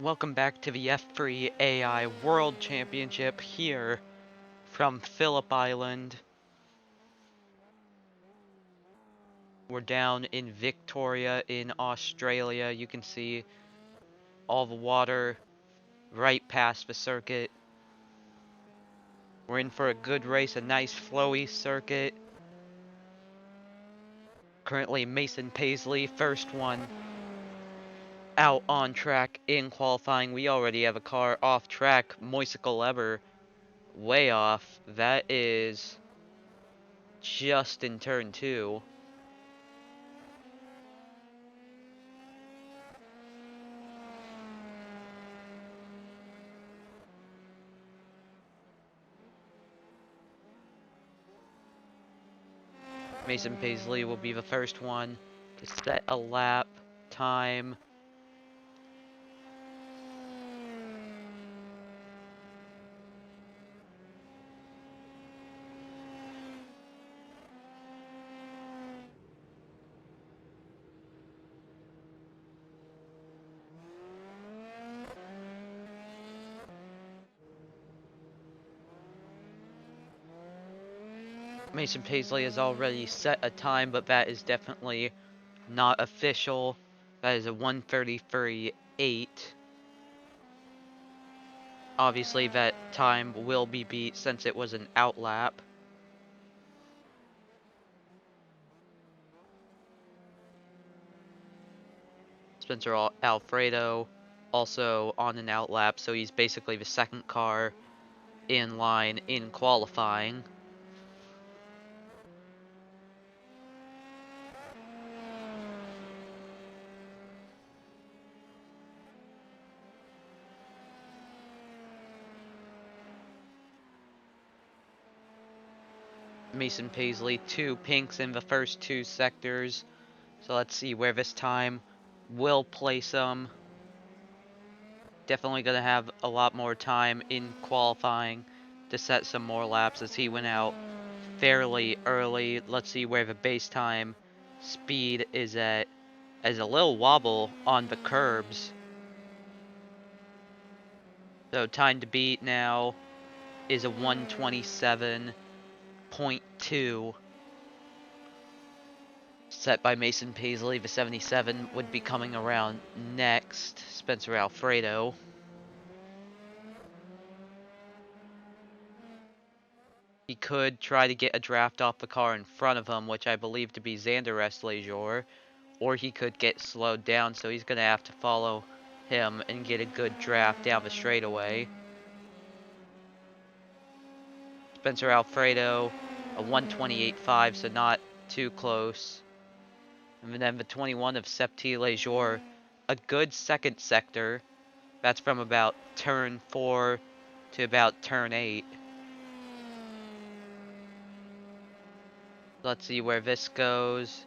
Welcome back to the F3 AI World Championship here from Phillip Island. We're down in Victoria in Australia. You can see all the water right past the circuit. We're in for a good race, a nice flowy circuit. Currently Mason Paisley, first one out on track in qualifying. We already have a car off track. Moisicle Eber way off. That is just in turn 2. Mason Paisley will be the first one to set a lap time. Mason Paisley has already set a time, but that is definitely not official. That is a 1:33.8. Obviously, that time will be beat since it was an out lap. Spencer Alfredo also on an out lap, so he's basically the second car in line in qualifying. Mason Paisley, 2 pinks in the first 2 sectors. So let's see where this time will place him. Definitely going to have a lot more time in qualifying to set some more laps as he went out fairly early. Let's see where the base time speed is at. As a little wobble on the curbs. So time to beat now is a 1:27.2. Set by Mason Paisley. The 77 would be coming around next. Spencer Alfredo. He could try to get a draft off the car in front of him, which I believe to be Xander S. Lejour, or he could get slowed down, so he's going to have to follow him and get a good draft down the straightaway. Spencer Alfredo, a 1:28.5, so not too close. And then the 21 of Septi Lejour, a good second sector. That's from about turn 4 to about turn 8. Let's see where this goes.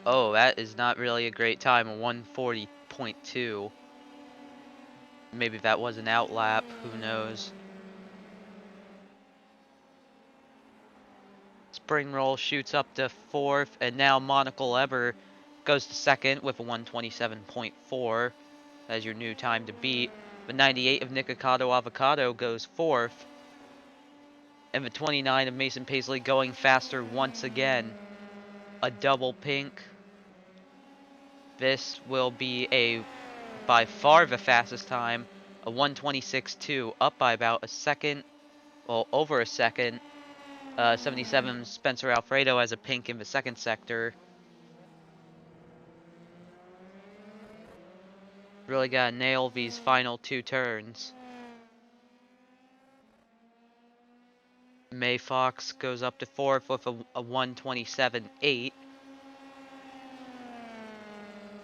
Oh, that is not really a great time, a 1:40.2. Maybe that was an out lap, who knows. Spring Roll shoots up to 4th, and now Monocle Eber goes to 2nd with a 1:27.4 as your new time to beat. The 98 of Nikocado Avocado goes 4th, and the 29 of Mason Paisley going faster once again. A double pink. This will be by far the fastest time, a 1:26.2, up by about a second, well, over a second. 77 Spencer Alfredo has a pink in the second sector. Really gotta nail these final 2 turns. May Fox goes up to 4th with a 1:27.8.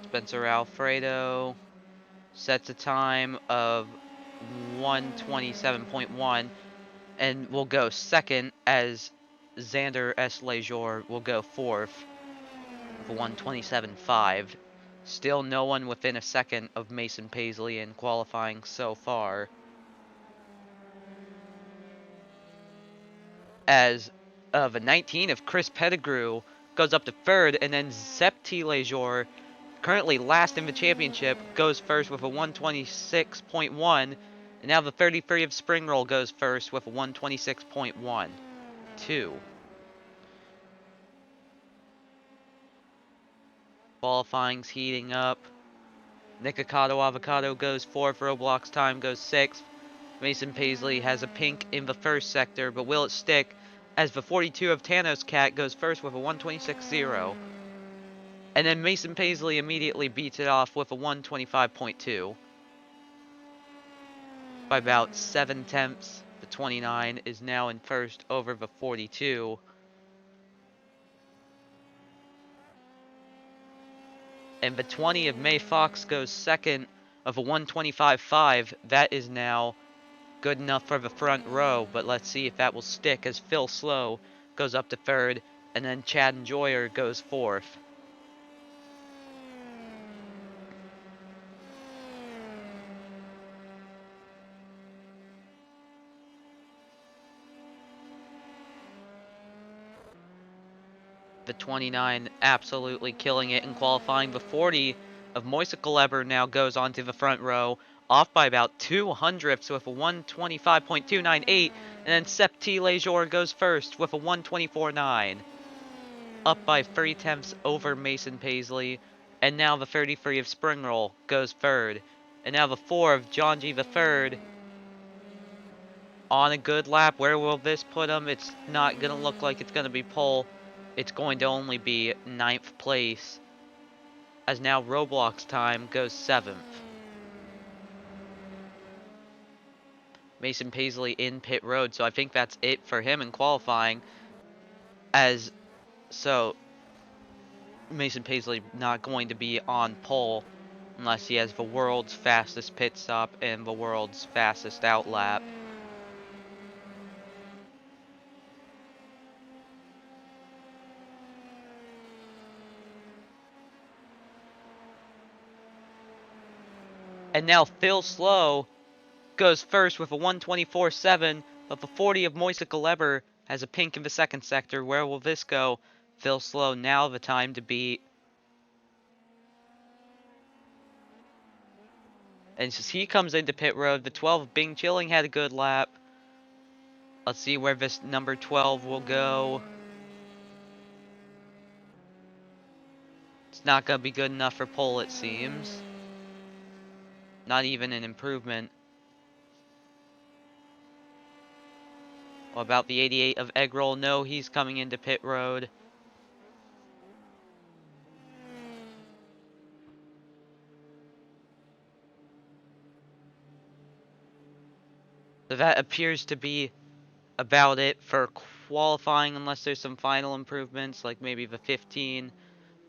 Spencer Alfredo sets a time of 1:27.1 and will go 2nd as Xander S. Lejour will go 4th with a 1:27.5. Still no one within a second of Mason Paisley in qualifying so far. As the 19 of Chris Pettigrew goes up to 3rd, and then Septi Lejour currently last in the championship, goes first with a 126.1. And now the 33 of Spring Roll goes first with a 126.1. 2. Qualifying's heating up. Nikocado Avocado goes 4th. Roblox Time goes 6th. Mason Paisley has a pink in the first sector, but will it stick as the 42 of Thanos Cat goes first with a 126.0. And then Mason Paisley immediately beats it off with a 125.2. By about 7 tenths. The 29 is now in first over the 42. And the 20 of May Fox goes second of a 125.5. That is now good enough for the front row, but let's see if that will stick as Phil Slow goes up to third, and then Chad Enjoyer goes fourth. The 29 absolutely killing it in qualifying. The 40 of Moise Kaleber now goes onto the front row, off by about 200ths with a 125.298, and then Sepp T. Lejour goes first with a 124.9. Up by 3 tenths over Mason Paisley, and now the 33 of Spring Roll goes third. And now the 4 of John G. the third on a good lap. Where will this put him? It's not going to look like it's going to be pole. It's going to only be 9th place, as now Roblox Time goes 7th. Mason Paisley in pit road, so I think that's it for him in qualifying. So Mason Paisley not going to be on pole unless he has the world's fastest pit stop and the world's fastest outlap. And now Phil Slow goes first with a 124.7, but the 40 of Moise Kaleber has a pink in the second sector. Where will this go? Phil Slow now the time to beat. And as he comes into pit road, the 12 of Bing Chilling had a good lap. Let's see where this number 12 will go. It's not going to be good enough for pole, it seems. Not even an improvement. What about the 88 of Eggroll? No, he's coming into pit road. So that appears to be about it for qualifying, unless there's some final improvements, like maybe the 15.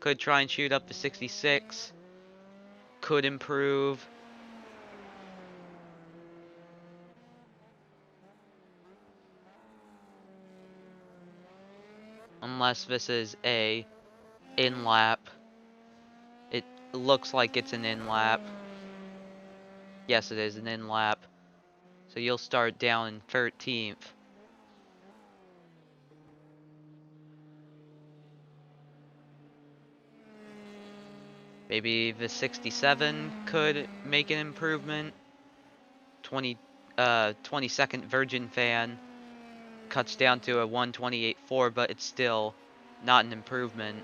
Could try and shoot up to 66. Could improve. Unless this is a in-lap. It looks like it's an in-lap. Yes, it is an in-lap. So you'll start down in 13th. Maybe the 67 could make an improvement. 22nd Virgin Fan cuts down to a 128.4, but it's still not an improvement.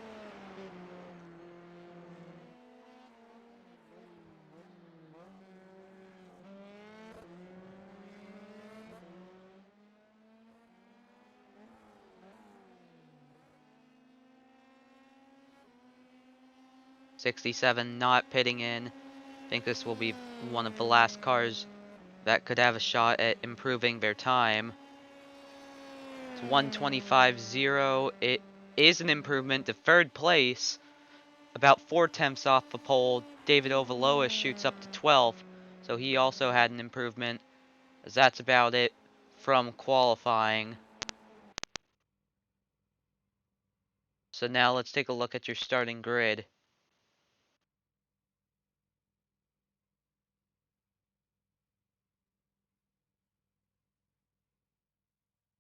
'67 not pitting in. I think this will be one of the last cars that could have a shot at improving their time. It's 125.0. It is an improvement to third place. About 4 tenths off the pole. David Ovaloa shoots up to 12th. So he also had an improvement. As that's about it from qualifying. So now let's take a look at your starting grid.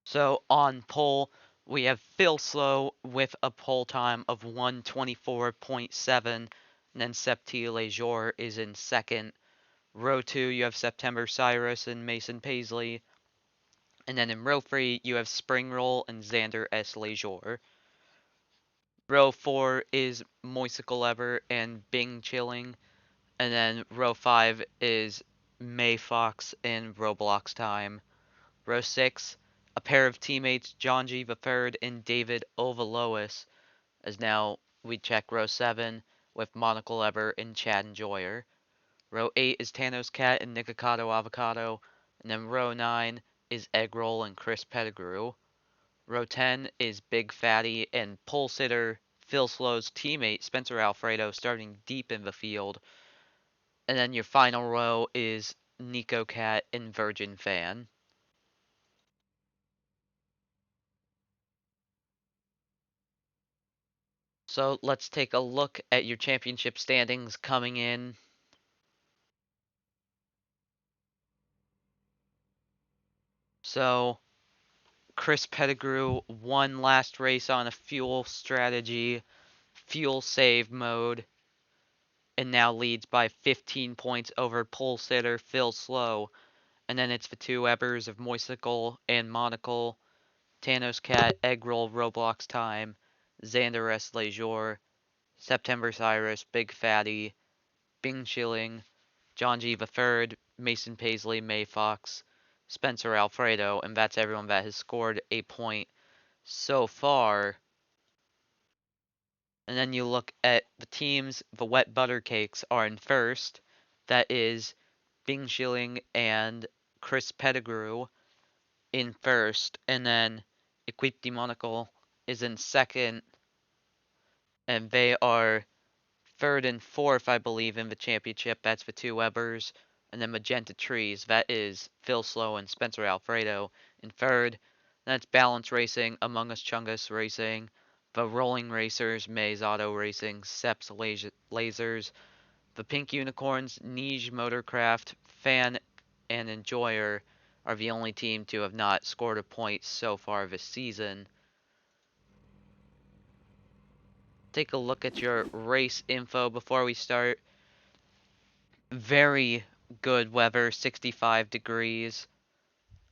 So on pole, we have Phil Slow with a pole time of 124.7. And then Septi Lejour is in second. Row 2, you have September Cyrus and Mason Paisley. And then in row 3, you have Spring Roll and Xander S. Lejour. Row 4 is Moisicle Ever and Bing Chilling. And then row 5 is May Fox and Roblox Time. Row 6, a pair of teammates, John G. III and David Ovalois, as now we check row 7 with Monocle Ever and Chad Enjoyer. Row 8 is Thanos Cat and Nikocado Avocado. And then row 9 is Egg Roll and Chris Pettigrew. Row 10 is Big Fatty and pole sitter Phil Slow's teammate Spencer Alfredo starting deep in the field. And then your final row is Nico Cat and Virgin Fan. So let's take a look at your championship standings coming in. So Chris Pettigrew won last race on a fuel strategy, fuel save mode, and now leads by 15 points over pole sitter Phil Slow. And then it's the two Ebbers of Moisicle and Monocle, Thanos Cat, Eggroll, Roblox Time, Xander S. Lejour, September Cyrus, Big Fatty, Bing Chilling, John G. III, Mason Paisley, May Fox, Spencer Alfredo, and that's everyone that has scored a point so far. And then you look at the teams, the Wet Butter Cakes are in first. That is Bing Schilling and Chris Pettigrew in first. And then Equipe de Monaco is in second. And they are third and fourth, I believe, in the championship. That's the two Webbers. And then Magenta Trees, that is Phil Slow and Spencer Alfredo in third. That's Balance Racing, Among Us Chungus Racing, the Rolling Racers, Maze Auto Racing, Seps Lasers, the Pink Unicorns, Niche Motorcraft, Fan, and Enjoyer are the only team to have not scored a point so far this season. Take a look at your race info before we start. Very good weather, 65 degrees.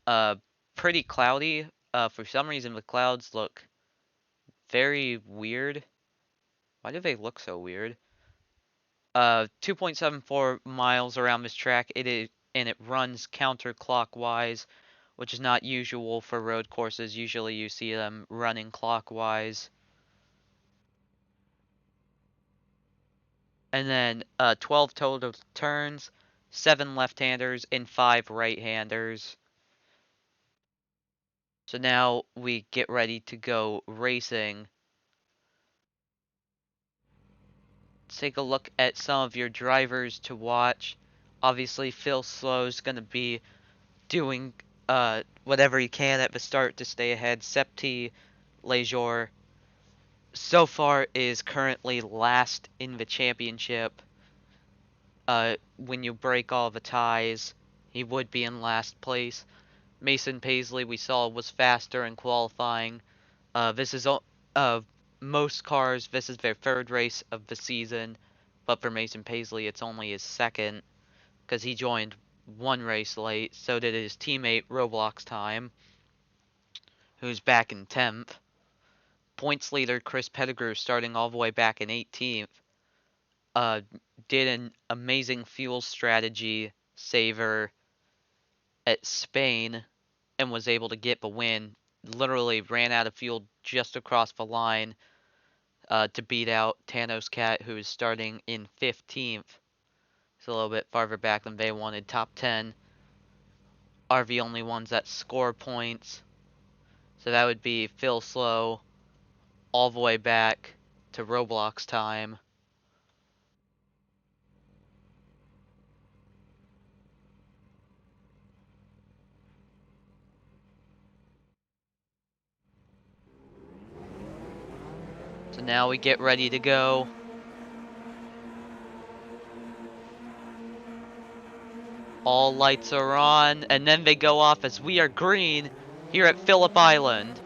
Uh, Pretty cloudy. For some reason the clouds look very weird. Why do they look so weird? 2.74 miles around this track. It is, and it runs counterclockwise, which is not usual for road courses. Usually you see them running clockwise. And then 12 total turns, 7 left-handers, and 5 right-handers. So now we get ready to go racing. Take a look at some of your drivers to watch. Obviously, Phil Slow's going to be doing whatever he can at the start to stay ahead. Septi Lejour so far is currently last in the championship. When you break all the ties, he would be in last place. Mason Paisley, we saw, was faster in qualifying. This is most cars. This is their third race of the season, but for Mason Paisley, it's only his second because he joined one race late. So did his teammate Roblox Time, who's back in 10th. Points leader Chris Pettigrew, starting all the way back in 18th, did an amazing fuel strategy saver at Spain and was able to get the win. Literally ran out of fuel just across the line to beat out Thanos Cat, who is starting in 15th. It's a little bit farther back than they wanted. Top 10 are the only ones that score points. So that would be Phil Slow all the way back to Roblox Time. So now we get ready to go. All lights are on, and then they go off as we are green here at Phillip Island.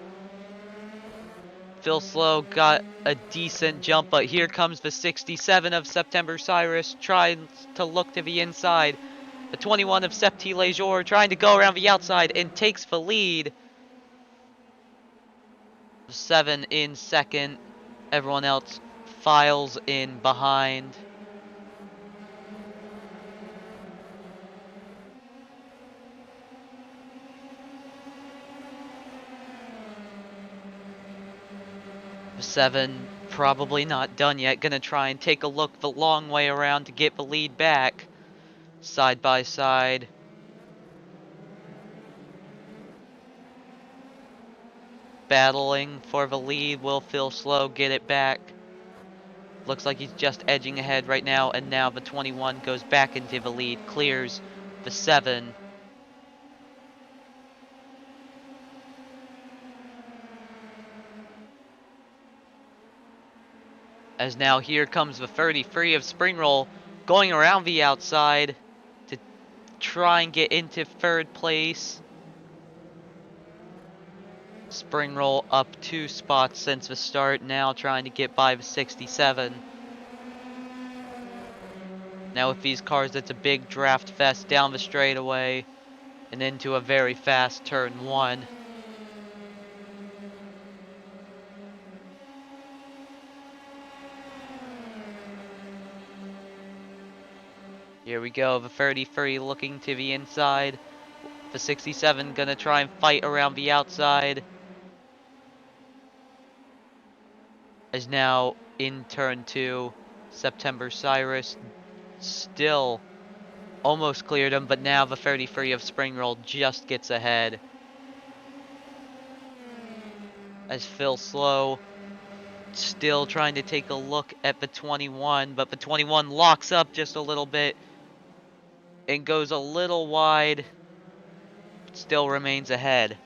Phil Slow got a decent jump, but here comes the 67 of September Cyrus trying to look to the inside. The 21 of Septi Lejour trying to go around the outside and takes the lead. 7 in second. Everyone else files in behind. The 7 probably not done yet. Gonna try and take a look the long way around to get the lead back. Side by side. Battling for the lead. Will Phil Slow get it back? Looks like he's just edging ahead right now, and now the 21 goes back into the lead, clears the 7. As now here comes the 33 of Spring Roll, going around the outside to try and get into third place. Spring Roll up 2 spots since the start, now trying to get by the 67. Now with these cars, it's a big draft fest down the straightaway and into a very fast turn 1. Here we go, the 33 looking to the inside. The 67 gonna try and fight around the outside. As now in turn 2, September Cyrus still almost cleared him, but now the 33 of Spring Roll just gets ahead. As Phil Slow still trying to take a look at the 21, but the 21 locks up just a little bit and goes a little wide, but still remains ahead.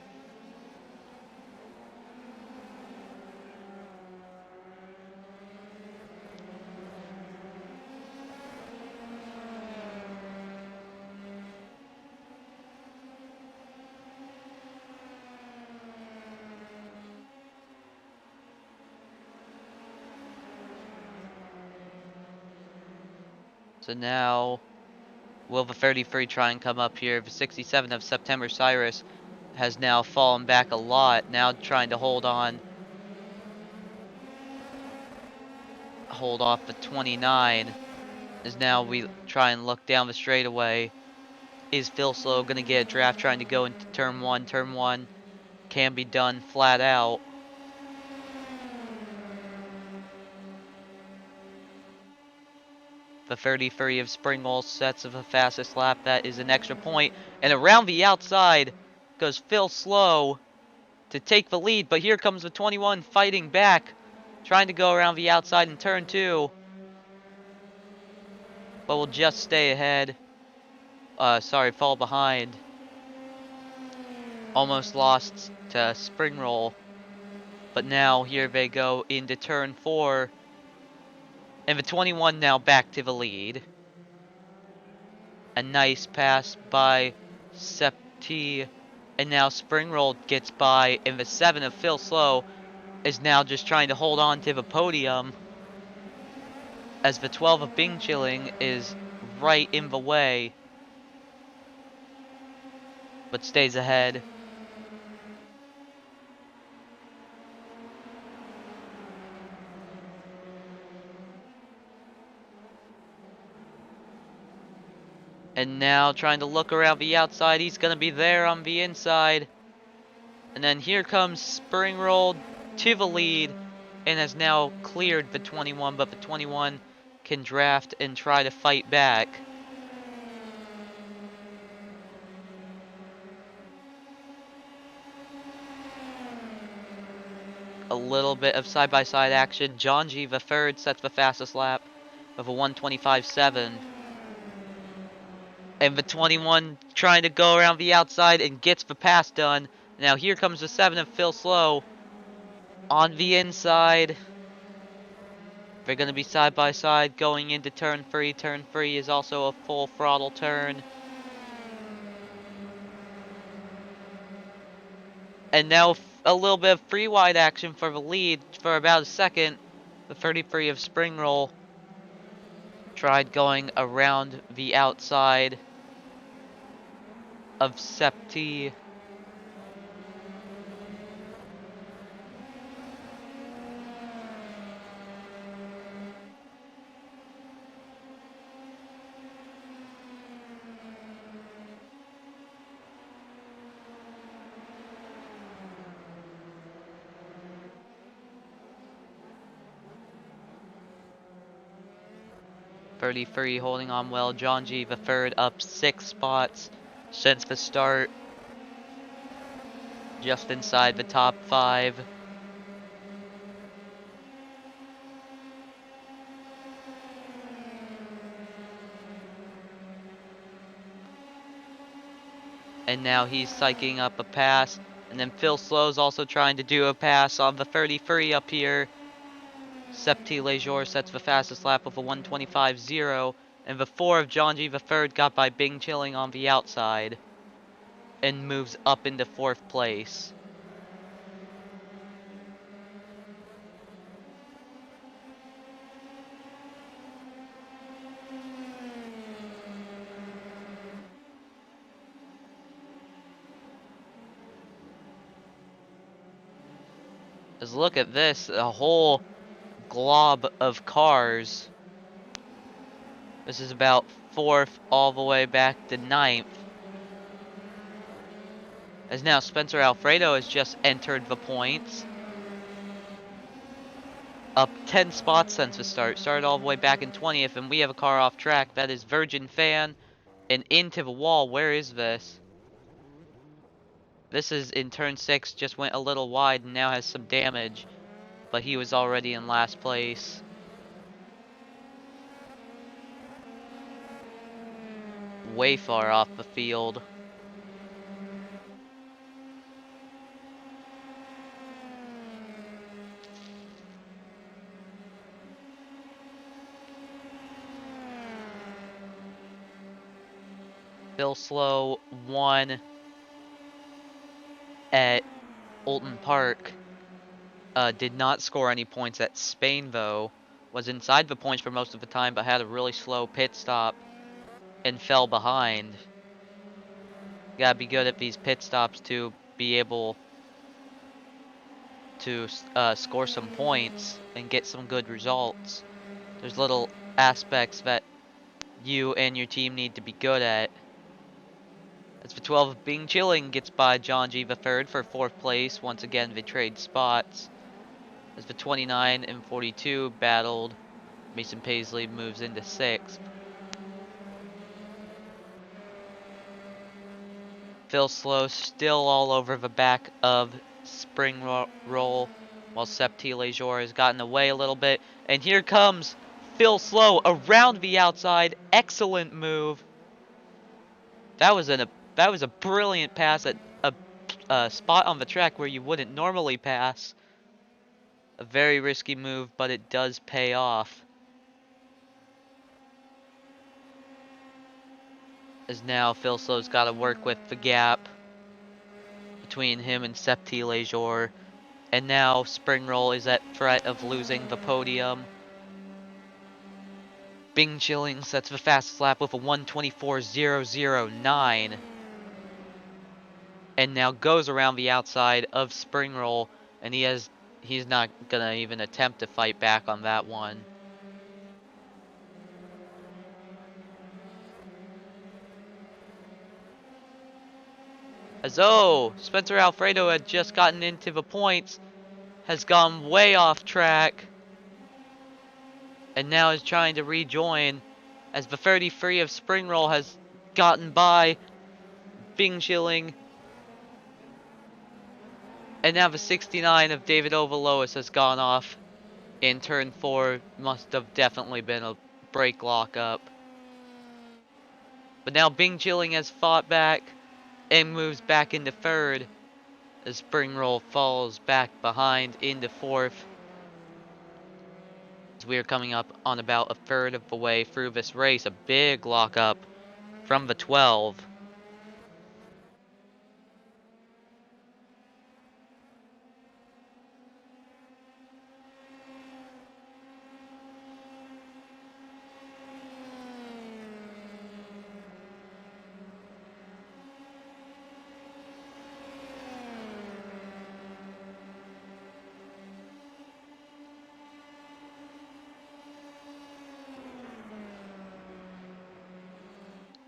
So now, will the 33 try and come up here? The 67 of September Cyrus has now fallen back a lot, now trying to hold off the 29. As now we try and look down the straightaway. Is Phil Slow going to get a draft trying to go into turn 1? Turn 1 can be done flat out. The 33 of Springwall sets of the fastest lap. That is an extra point. And around the outside goes Phil Slow to take the lead. But here comes the 21 fighting back, trying to go around the outside in turn 2. But will just stay ahead. Fall behind. Almost lost to Springroll. But now here they go into turn 4. And the 21 now back to the lead. A nice pass by Septi. And now Springroll gets by. And the 7 of Phil Slow is now just trying to hold on to the podium. As the 12 of Bing Chilling is right in the way. But stays ahead. And now trying to look around the outside. He's going to be there on the inside. And then here comes Springroll to the lead. And has now cleared the 21. But the 21 can draft and try to fight back. A little bit of side-by-side action. John G. the third sets the fastest lap of a 1:25.7. And the 21 trying to go around the outside and gets the pass done. Now here comes the 7 of Phil Slow on the inside. They're going to be side by side going into turn 3. Turn 3 is also a full throttle turn. And now a little bit of free wide action for the lead for about a second. The 33 of Spring Roll tried going around the outside of Septi. .33 holding on well. John G. the third up 6 spots since the start. Just inside the top 5. And now he's psyching up a pass. And then Phil Slow's also trying to do a pass on the 33 up here. Septi Lejour sets the fastest lap with a 1:25.0. And the 4 of John G. the third got by Bing Chilling on the outside. And moves up into 4th place. Just look at this, a whole glob of cars. This is about 4th all the way back to 9th. As now Spencer Alfredo has just entered the points. Up 10 spots since the start. Started all the way back in 20th, and we have a car off track. That is Virgin Fan. And into the wall. Where is this? This is in turn 6. Just went a little wide and now has some damage. But he was already in last place. Way far off the field. Phil Slow won at Olton Park. Did not score any points at Spain though. Was inside the points for most of the time, but had a really slow pit stop and fell behind. Gotta be good at these pit stops to be able to score some points and get some good results. There's little aspects that you and your team need to be good at. As the 12 of Bing Chilling gets by John G. the third for 4th place. Once again, they trade spots. As the 29 and 42 battled, Mason Paisley moves into 6th. Phil Slow still all over the back of Spring Roll, while Septi Lejour has gotten away a little bit. And here comes Phil Slow around the outside. Excellent move. That was a brilliant pass at a spot on the track where you wouldn't normally pass. A very risky move, but it does pay off. As now Phil Slow's got to work with the gap between him and Septi Lejour. And now Spring Roll is at threat of losing the podium. Bing Chilling sets the fastest lap with a 1:24.009. And now goes around the outside of Spring Roll, and he's not gonna even attempt to fight back on that one. As though Spencer Alfredo had just gotten into the points, has gone way off track, and now is trying to rejoin, as the 33 of Spring Roll has gotten by Bing Chilling. And now the 69 of David Ovalois has gone off in turn 4. Must have definitely been a brake lockup. But now Bing Chilling has fought back and moves back into 3rd. As Spring Roll falls back behind into 4th. As we are coming up on about a third of the way through this race. A big lockup from the 12.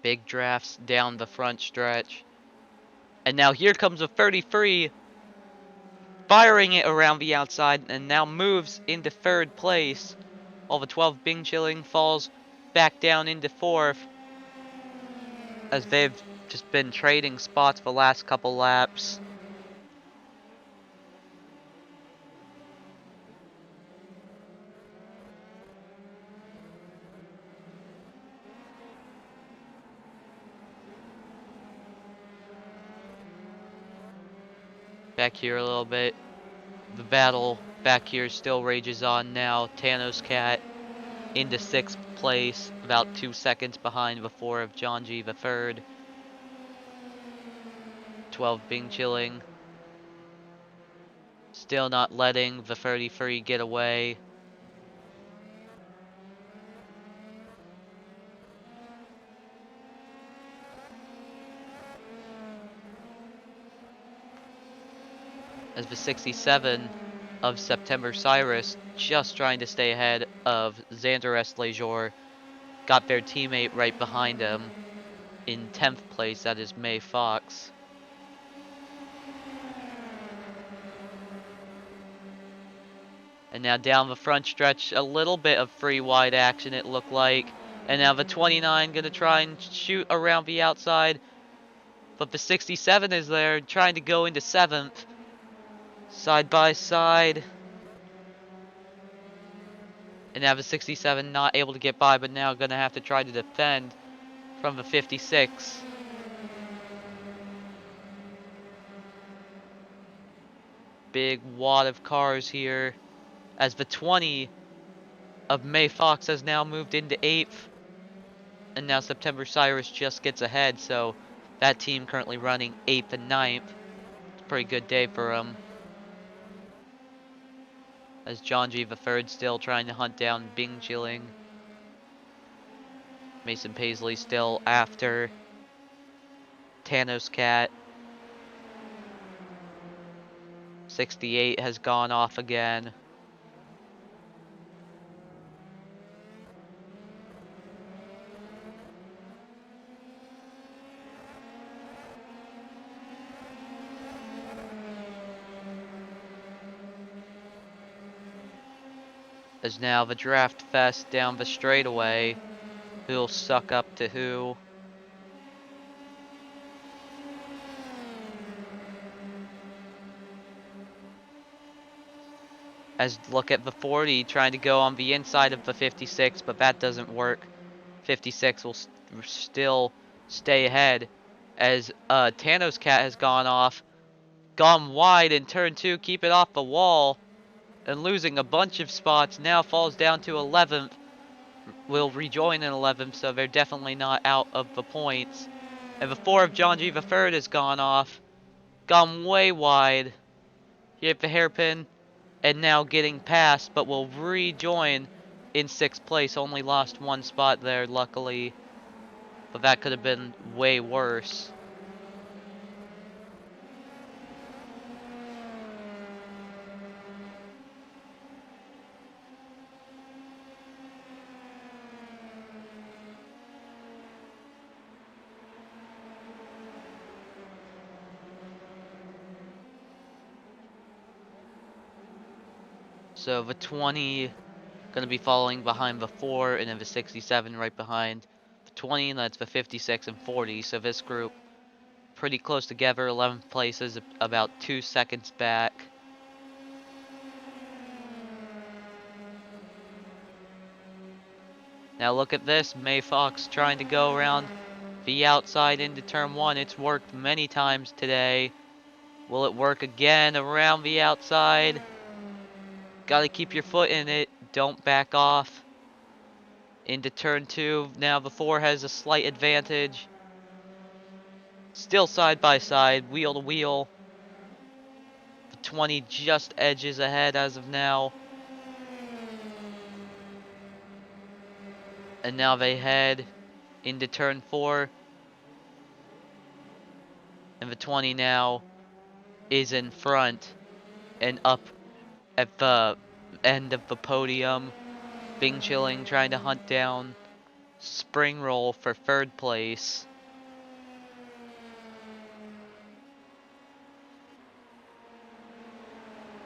Big drafts down the front stretch. And now here comes a 33, firing it around the outside, and now moves into third place. While the 12 Bing Chilling falls back down into fourth, as they've just been trading spots the last couple laps. Back here a little bit. The battle back here still rages on now. Thanos Cat into 6th place, about 2 seconds behind the 4 of John G the 3rd. 12 Bing Chilling. Still not letting the 33 get away. As the 67 of September Cyrus, just trying to stay ahead of Xander S. Lejour, got their teammate right behind him. In 10th place, that is May Fox. And now down the front stretch, a little bit of free wide action it looked like. And now the 29 gonna try and shoot around the outside. But the 67 is there, trying to go into 7th. Side by side. And now the 67 not able to get by, but now gonna have to try to defend from the 56. Big wad of cars here. As the 20 of May Fox has now moved into 8th. And now September Cyrus just gets ahead, so that team currently running 8th and 9th. It's a pretty good day for them. As John G the 3rd still trying to hunt down Bing Chilling. Mason Paisley still after Thanos Cat. 68 has gone off again. As now the draft fest down the straightaway. Who'll suck up to who? As look at the 40 trying to go on the inside of the 56, but that doesn't work. 56 will still stay ahead as Thanos Cat has gone off, gone wide in turn 2, keep it off the wall, and losing a bunch of spots. Now falls down to 11th. Will rejoin in 11th, so they're definitely not out of the points. And the 4 of John G the 3rd has gone off, gone way wide. Hit the hairpin. And now getting past, but will rejoin in 6th place. Only lost 1 spot there, luckily. But that could have been way worse. So the 20 going to be following behind the 4, and then the 67 right behind the 20, and that's the 56 and 40. So this group pretty close together, 11th place is about 2 seconds back. Now look at this, May Fox trying to go around the outside into turn 1. It's worked many times today. Will it work again around the outside? Gotta keep your foot in it. Don't back off. Into turn 2. Now the 4 has a slight advantage. Still side by side, wheel to wheel. The 20 just edges ahead as of now. And now they head into turn 4. And the 20 now is in front and up at the end of the podium. Bing Chilling trying to hunt down spring roll for third place.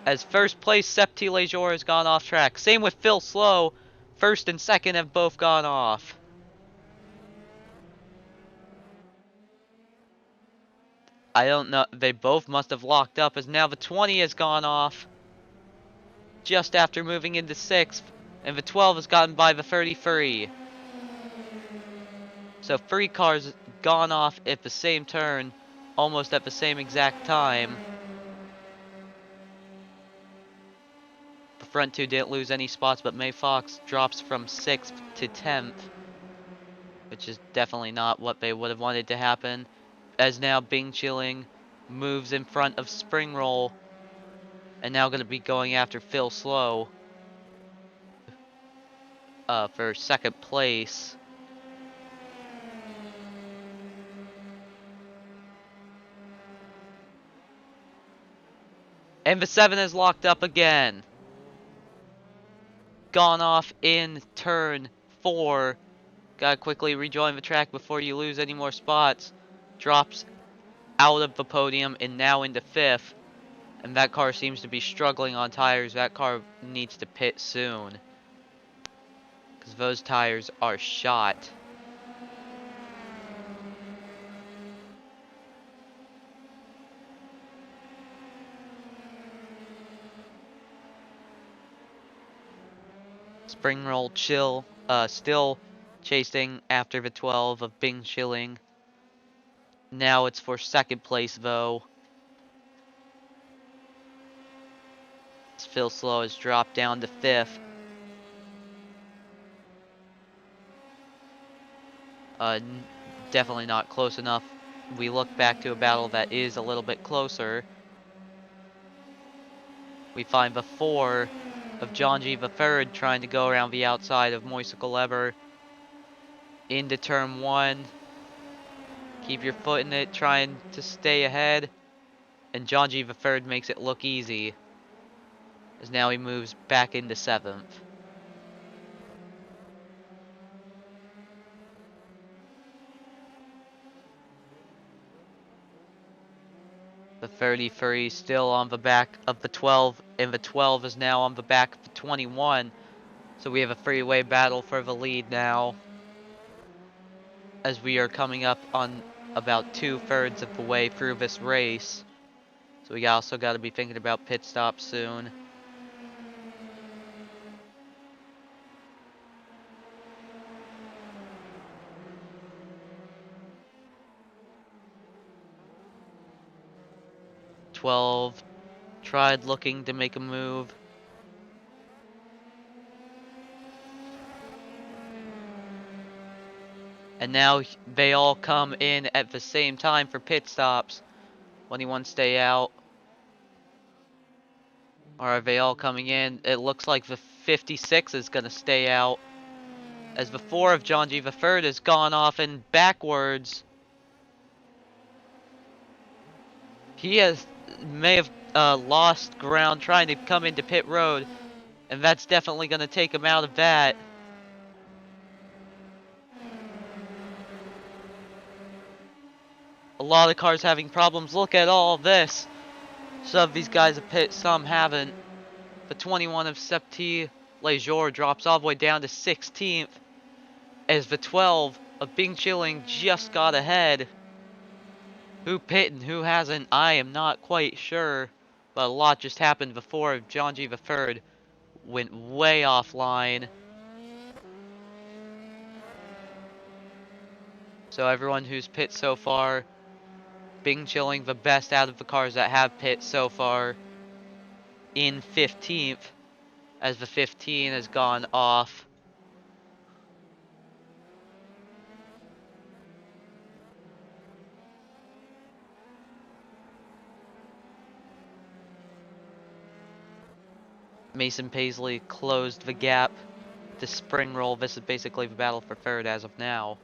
As first place, Septi Lejour has gone off track. Same with Phil Slow. First and second have both gone off. I don't know. They both must have locked up as now the 20 has gone off just after moving into 6th. And the 12 has gotten by the 33. So 3 cars gone off at the same turn, almost at the same exact time. The front 2 didn't lose any spots, but May Fox drops from 6th to 10th. Which is definitely not what they would have wanted to happen. As now Bing Chilling moves in front of Spring Roll. And now going to be going after Phil Slow. For second place. And the 7 is locked up again. Gone off in turn 4. Gotta quickly rejoin the track before you lose any more spots. Drops out of the podium and now into 5th. And that car seems to be struggling on tires. That car needs to pit soon. Because those tires are shot. Spring Roll Chill, still chasing after the 12 of Bing Chilling. Now it's for second place though. As Phil Slow has dropped down to 5th. Definitely not close enough. We look back to a battle that is a little bit closer. We find the 4 of John G. the third trying to go around the outside of Moisicle Lever into turn 1. Keep your foot in it, trying to stay ahead. And John G. the third makes it look easy. As now he moves back into 7th. The 33 still on the back of the 12, and the 12 is now on the back of the 21. So we have a three-way battle for the lead now. As we are coming up on about 2/3 of the way through this race. So we also got to be thinking about pit stops soon. Tried looking to make a move. And now they all come in at the same time for pit stops. 21 stay out. Or are they all coming in? It looks like the 56 is going to stay out. As the 4 of John G. the third has gone off and backwards. He may have lost ground trying to come into pit road. And that's definitely going to take him out of that. A lot of cars having problems. Look at all this. Some of these guys have pit, some haven't. The 21 of Septi Lejour drops all the way down to 16th. As the 12 of Bing Chilling just got ahead. Who pit and who hasn't, I am not quite sure. But a lot just happened before John G. the third went way offline. So everyone who's pit so far, Bing Chilling the best out of the cars that have pit so far in 15th, as the 15 has gone off. Mason Paisley closed the gap to Spring Roll. This is basically the battle for third as of now.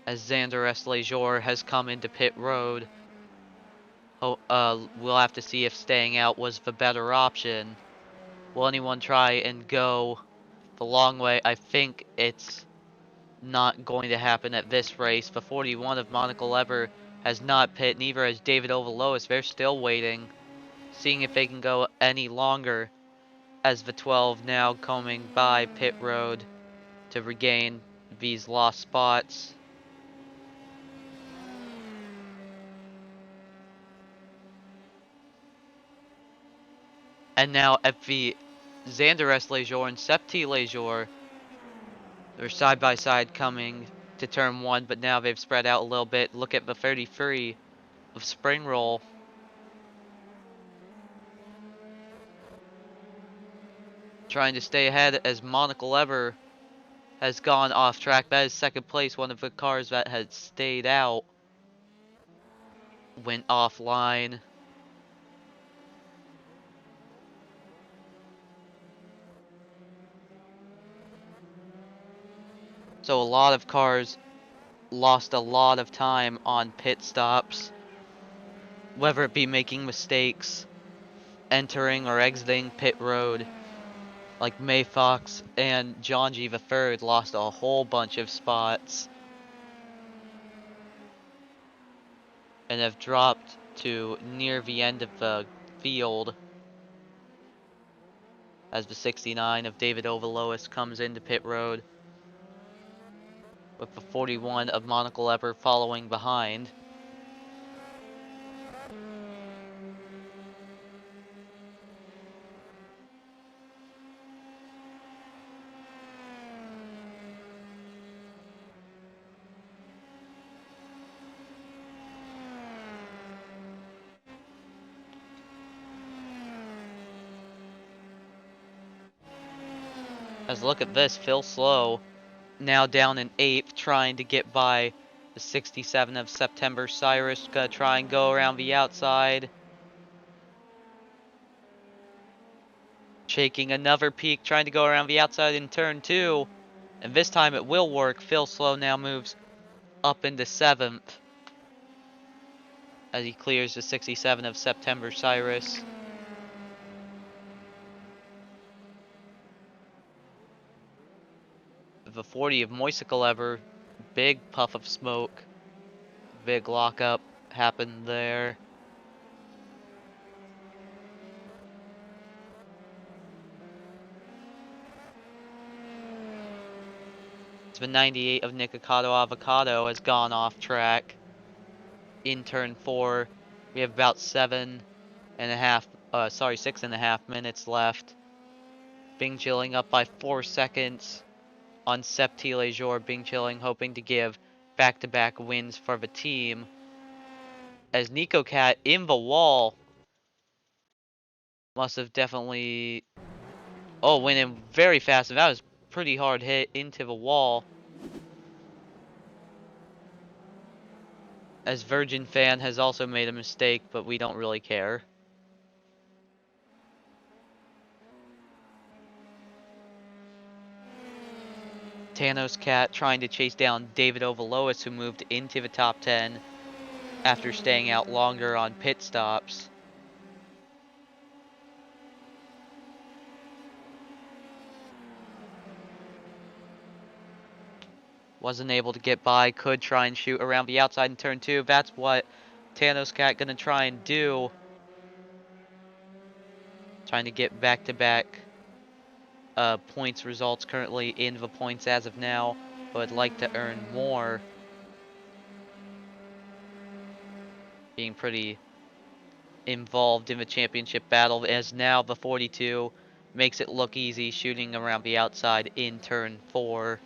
As Xander S. Lejour has come into pit road. Oh, we'll have to see if staying out was the better option. Will anyone try and go the long way? I think it's not going to happen at this race. The 41 of Monica Lever has not pit, neither has David Ovalois. They're still waiting, seeing if they can go any longer, as the 12 now coming by pit road to regain these lost spots. And now at the Xander S. Lejour and Septi Lejour, they're side by side coming to turn 1, but now they've spread out a little bit. Look at the 33 of Spring Roll. Trying to stay ahead as Monica Lever has gone off track. That is second place. One of the cars that had stayed out went offline. So a lot of cars lost a lot of time on pit stops, whether it be making mistakes, entering or exiting pit road. Like May Fox and John G. III lost a whole bunch of spots and have dropped to near the end of the field as the 69 of David Ovalois comes into pit road, with the 41 of Monica Leper following behind. As look at this, Phil Slow now down in 8th, trying to get by the 67 of September Cyrus. Gonna try and go around the outside. Shaking another peak, trying to go around the outside in turn 2. And this time it will work. Phil Slow now moves up into 7th as he clears the 67 of September Cyrus. The 40 of Moisikalever, big puff of smoke. Big lockup happened there. The 98 of Nikocado Avocado has gone off track in turn 4. We have about 6.5 minutes left. Bing Chilling up by 4 seconds on Septi Lejour. Bing Chilling hoping to give back-to-back wins for the team. As Nico Cat in the wall must have definitely... Oh, went in very fast. And that was pretty hard hit into the wall. As Virgin Fan has also made a mistake, but we don't really care. Thanos Cat trying to chase down David Ovalois, who moved into the top 10 after staying out longer on pit stops. Wasn't able to get by, could try and shoot around the outside in turn 2. That's what Thanos Cat gonna try and do. Trying to get back-to-back points results, currently in the points as of now, but would like to earn more. Being pretty involved in the championship battle, as now the 42 makes it look easy, shooting around the outside in turn 4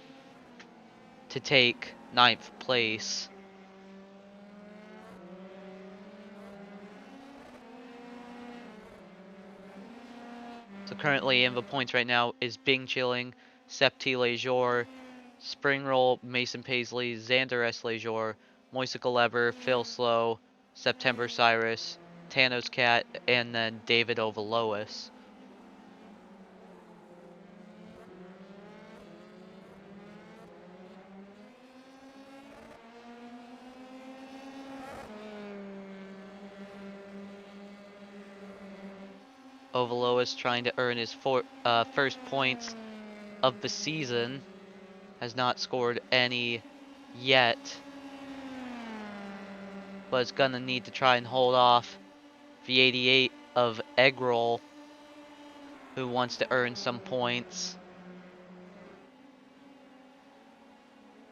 to take 9th place. So currently in the points right now is Bing Chilling, Septi Lejour, Spring Roll, Mason Paisley, Xander S. Lejour, Moisicle Lever, Phil Slow, September Cyrus, Thanos Cat, and then David Ovalois. Ovalois trying to earn his first points of the season. Has not scored any yet, but is gonna need to try and hold off the 88 of Eggroll, who wants to earn some points.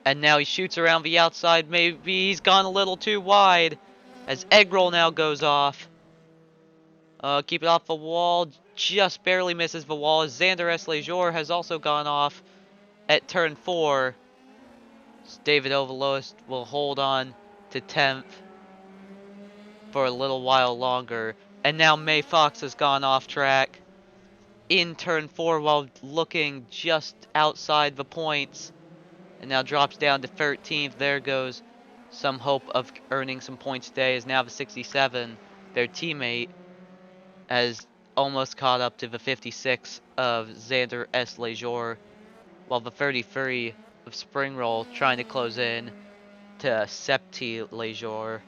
And now he shoots around the outside. Maybe he's gone a little too wide as Eggroll now goes off. Keep it off the wall. Just barely misses the wall as Xander S. Lejour has also gone off at turn 4. So David Ovalois will hold on to 10th for a little while longer. And now May Fox has gone off track in turn 4 while looking just outside the points. And now drops down to 13th. There goes some hope of earning some points today, as now the 67, their teammate, has almost caught up to the 56 of Xander S. Lejour, while the 33 of Springroll trying to close in to Septi Lejour.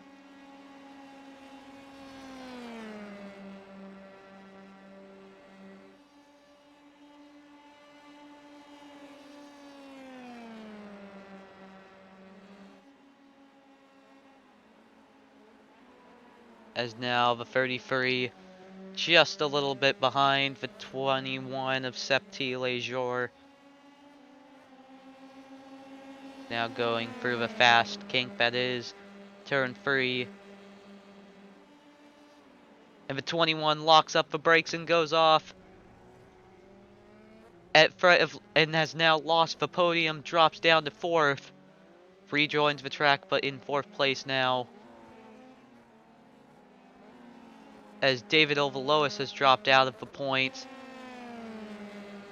As now the 33 just a little bit behind the 21 of Septi Lejour. Now going through the fast kink that is turn 3. And the 21 locks up the brakes and goes off at front of, and has now lost the podium, drops down to 4th. Rejoins the track, but in 4th place now, as David Ovalois has dropped out of the points,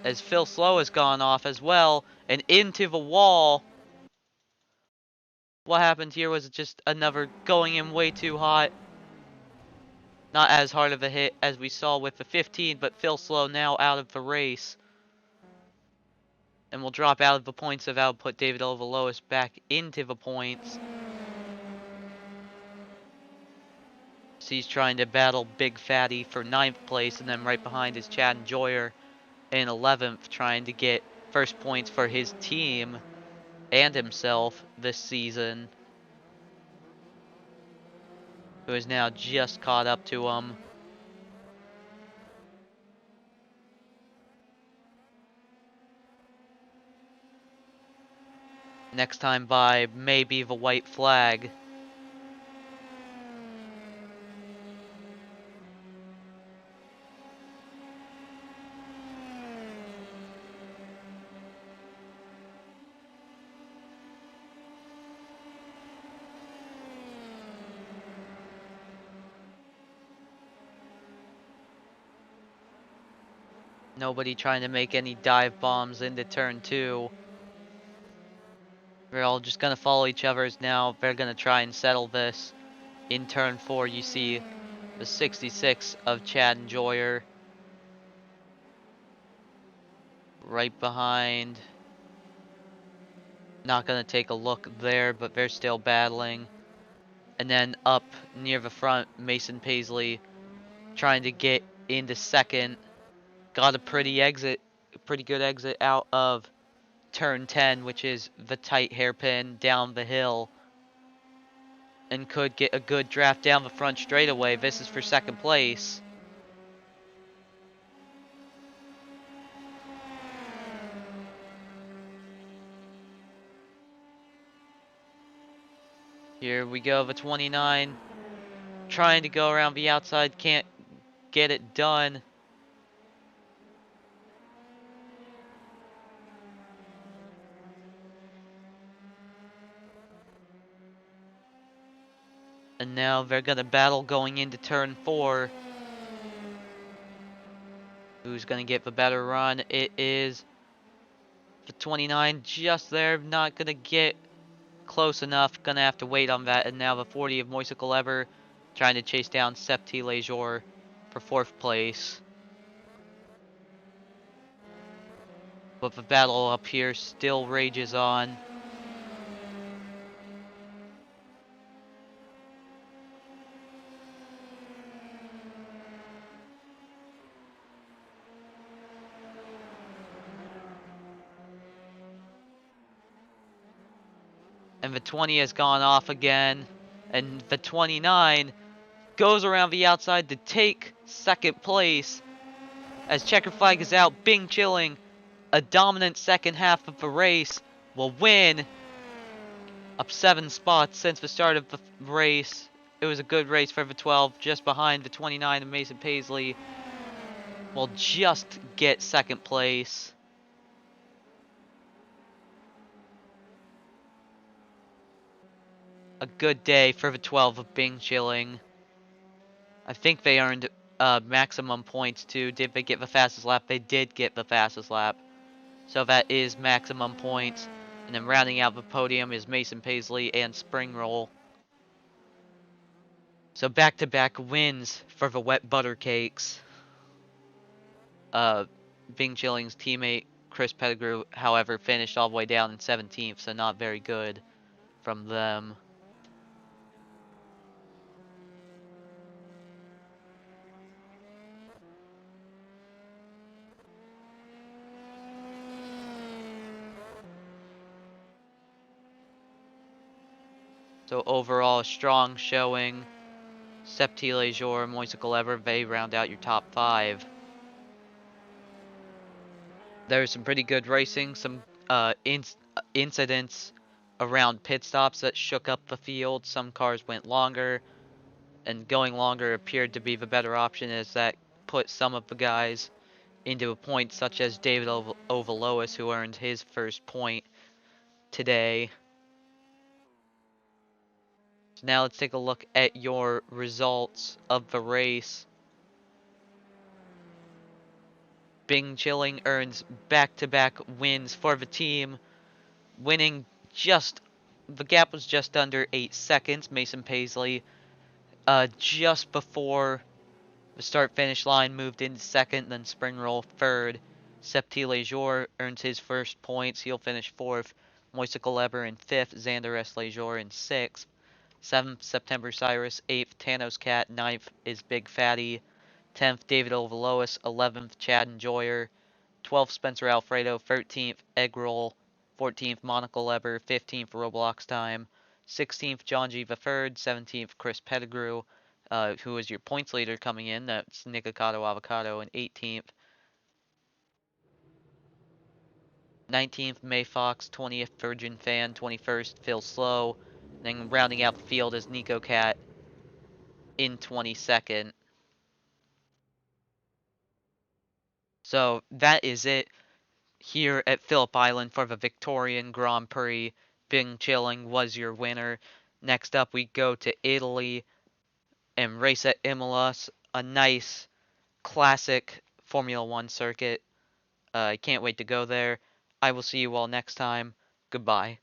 as Phil Slow has gone off as well, and into the wall. What happened here was just another going in way too hot. Not as hard of a hit as we saw with the 15, but Phil Slow now out of the race. And will drop out of the points of output. David Ovalois back into the points. So he's trying to battle Big Fatty for 9th place, and then right behind is Chad Enjoyer in 11th, trying to get first points for his team and himself this season, who is now just caught up to him. Next time by, maybe the white flag. Nobody trying to make any dive bombs into turn 2. They're all just gonna follow each other's now. They're gonna try and settle this. In turn 4, you see the 66 of Chad Enjoyer right behind. Not gonna take a look there, but they're still battling. And then up near the front, Mason Paisley trying to get into 2nd. Got a pretty good exit out of turn 10, which is the tight hairpin down the hill. And could get a good draft down the front straightaway. This is for 2nd place. Here we go, the 29. Trying to go around the outside, can't get it done. And now they're gonna battle going into turn 4. Who's gonna get the better run? It is the 29 just there, not gonna get close enough. Gonna have to wait on that. And now the 40 of Moisicle Ever trying to chase down Septi Lejour for 4th place. But the battle up here still rages on. And the 20 has gone off again. And the 29 goes around the outside to take second place. As checker flag is out, Bing Chilling, a dominant second half of the race, will win. Up 7 spots since the start of the race. It was a good race for the 12, just behind the 29 of Mason Paisley. Will just get second place. A good day for the 12 of Bing Chilling. I think they earned maximum points too. Did they get the fastest lap? They did get the fastest lap. So that is maximum points. And then rounding out the podium is Mason Paisley and Spring Roll. So back-to-back wins for the Wet Butter Cakes. Bing Chilling's teammate Chris Pettigrew, however, finished all the way down in 17th, so not very good from them. So overall, a strong showing. Septi Lejour, Moisicle Ever, they round out your top 5. There's some pretty good racing, some incidents around pit stops that shook up the field. Some cars went longer, and going longer appeared to be the better option, as that put some of the guys into a point, such as David Ovalois, who earned his first point today. So now let's take a look at your results of the race. Bing Chilling earns back-to-back wins for the team, winning the gap was just under 8 seconds. Mason Paisley, just before the start-finish line, moved into second, then Spring Roll third. Septi Lejour earns his first points. He'll finish fourth. Moisicle Eber in fifth. Xander S. Lejour in sixth. 7th, September Cyrus. 8th, Tanos Cat. 9th is Big Fatty. 10th, David Ovalois. 11th, Chad Enjoyer. 12th, Spencer Alfredo. 13th, Egg Roll. 14th, Monocle Eber. 15th, Roblox Time. 16th, John G. III. 17th, Chris Pettigrew, who is your points leader coming in. That's Nikocado Avocado. And 18th. 19th, May Fox. 20th, Virgin Fan. 21st, Phil Slow. Then rounding out the field is Nico Cat in 22nd. So that is it here at Phillip Island for the Victorian Grand Prix. Bing Chilling was your winner. Next up, we go to Italy and race at Imola, a nice classic Formula One circuit. I can't wait to go there. I will see you all next time. Goodbye.